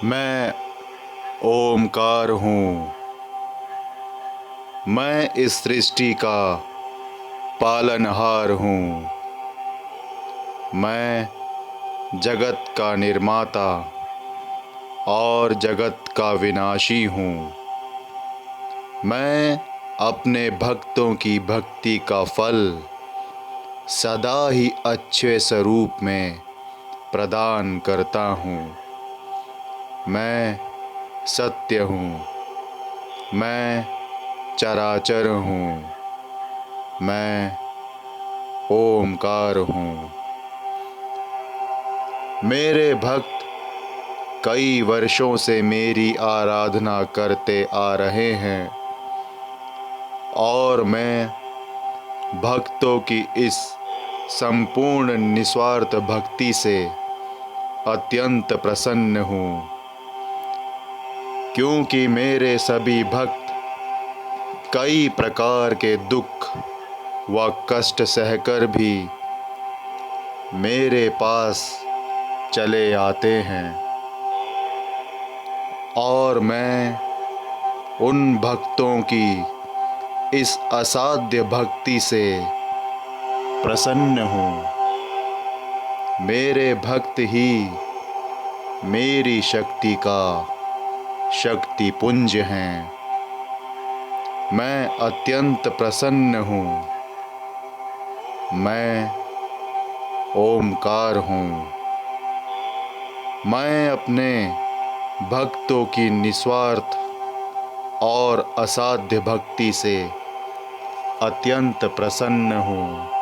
मैं ओमकार हूँ। मैं इस सृष्टि का पालनहार हूँ। मैं जगत का निर्माता और जगत का विनाशी हूँ। मैं अपने भक्तों की भक्ति का फल सदा ही अच्छे स्वरूप में प्रदान करता हूँ। मैं सत्य हूँ। मैं चराचर हूँ। मैं ओमकार हूँ। मेरे भक्त कई वर्षों से मेरी आराधना करते आ रहे हैं और मैं भक्तों की इस संपूर्ण निस्वार्थ भक्ति से अत्यंत प्रसन्न हूँ, क्योंकि मेरे सभी भक्त कई प्रकार के दुख व कष्ट सहकर भी मेरे पास चले आते हैं और मैं उन भक्तों की इस असाध्य भक्ति से प्रसन्न हूँ। मेरे भक्त ही मेरी शक्ति का शक्ति पुंज हैं। मैं अत्यंत प्रसन्न हूँ। मैं ओमकार हूँ। मैं अपने भक्तों की निस्वार्थ और असाध्य भक्ति से अत्यंत प्रसन्न हूँ।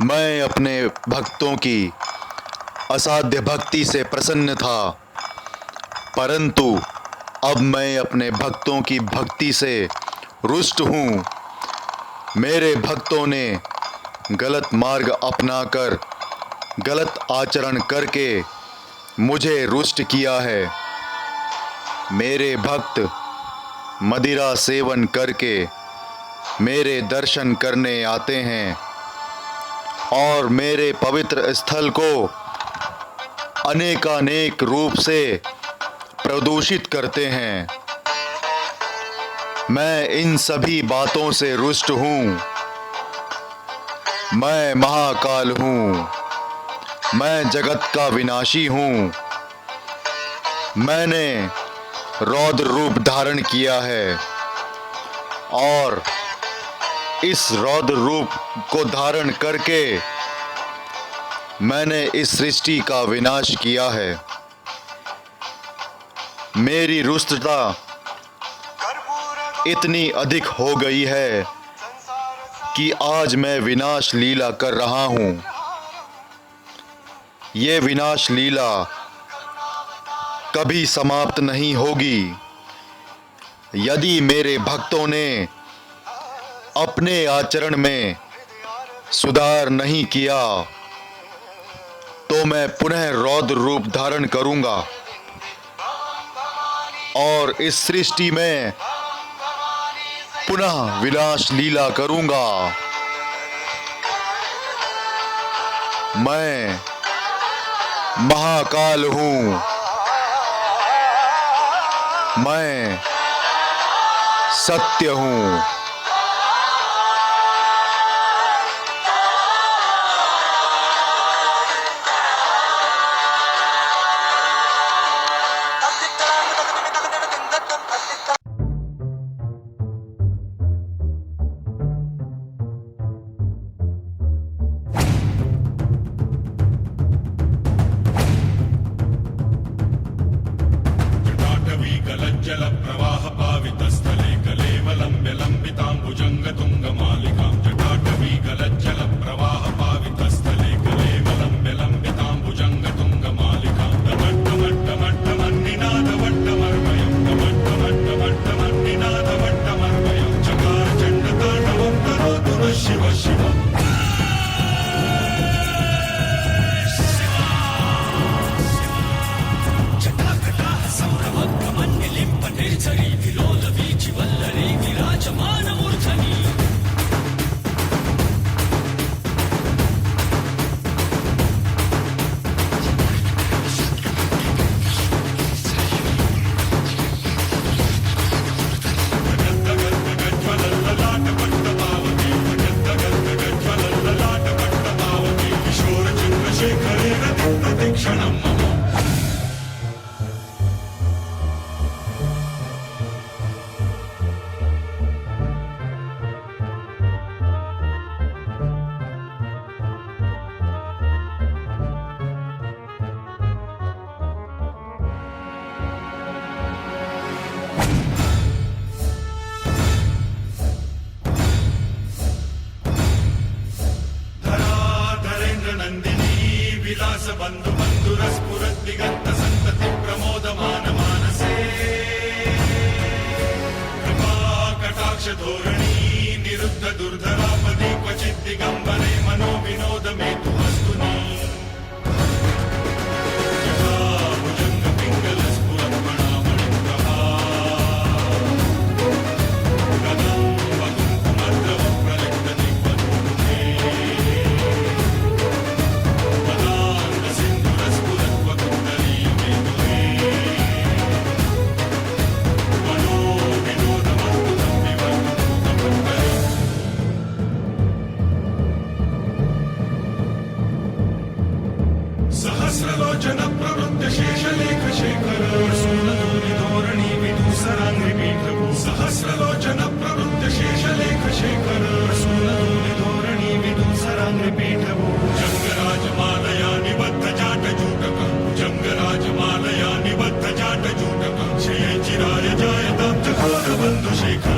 मैं अपने भक्तों की असाध्य भक्ति से प्रसन्न था, परंतु अब मैं अपने भक्तों की भक्ति से रुष्ट हूँ। मेरे भक्तों ने गलत मार्ग अपनाकर गलत आचरण करके मुझे रुष्ट किया है। मेरे भक्त मदिरा सेवन करके मेरे दर्शन करने आते हैं और मेरे पवित्र स्थल को अनेकानेक रूप से प्रदूषित करते हैं। मैं इन सभी बातों से रुष्ट हूँ। मैं महाकाल हूँ। मैं जगत का विनाशी हूँ। मैंने रौद्र रूप धारण किया है और इस रौद्र रूप को धारण करके मैंने इस सृष्टि का विनाश किया है। मेरी रुष्टता इतनी अधिक हो गई है कि आज मैं विनाश लीला कर रहा हूँ। ये विनाश लीला कभी समाप्त नहीं होगी। यदि मेरे भक्तों ने अपने आचरण में सुधार नहीं किया तो मैं पुनः रौद्र रूप धारण करूंगा और इस सृष्टि में पुनः विनाश लीला करूंगा। मैं महाकाल हूँ। मैं सत्य हूँ। जल प्रवाह पावितस्थले कलेवलम्ब्य प्रतिक्षणं मम विलास बंधु बंधुरस्फुरत् दिगंत संतति प्रमोदमान मानसे कृपा कटाक्ष धोरणी निरुद्ध दुर्धरापदि क्वचित् दिगंबरे मनो विनोद मे तु वस्तुनि यथा भुजंग पिंगल स्फुरत् मणामणि प्रभा कदम्ब कुङ्कुमद्रव प्रलिप्त दिग्वधूमे सहस्रलोचन प्रवृत्त शेषलेख शेखर सूनधूनि धोरणी विदूसराङ्घ्रि पीठभू सहस्रलोचन प्रवृत्त शेषलेख शेखर सूनधूनि धोरणी विदूसराङ्घ्रि पीठभू जङ्गराजमालया निबद्ध जाटजूटक जङ्गराजमालया निबद्ध जाटजूटक क्षये चिराय जायतां चकोर बन्धु शेखर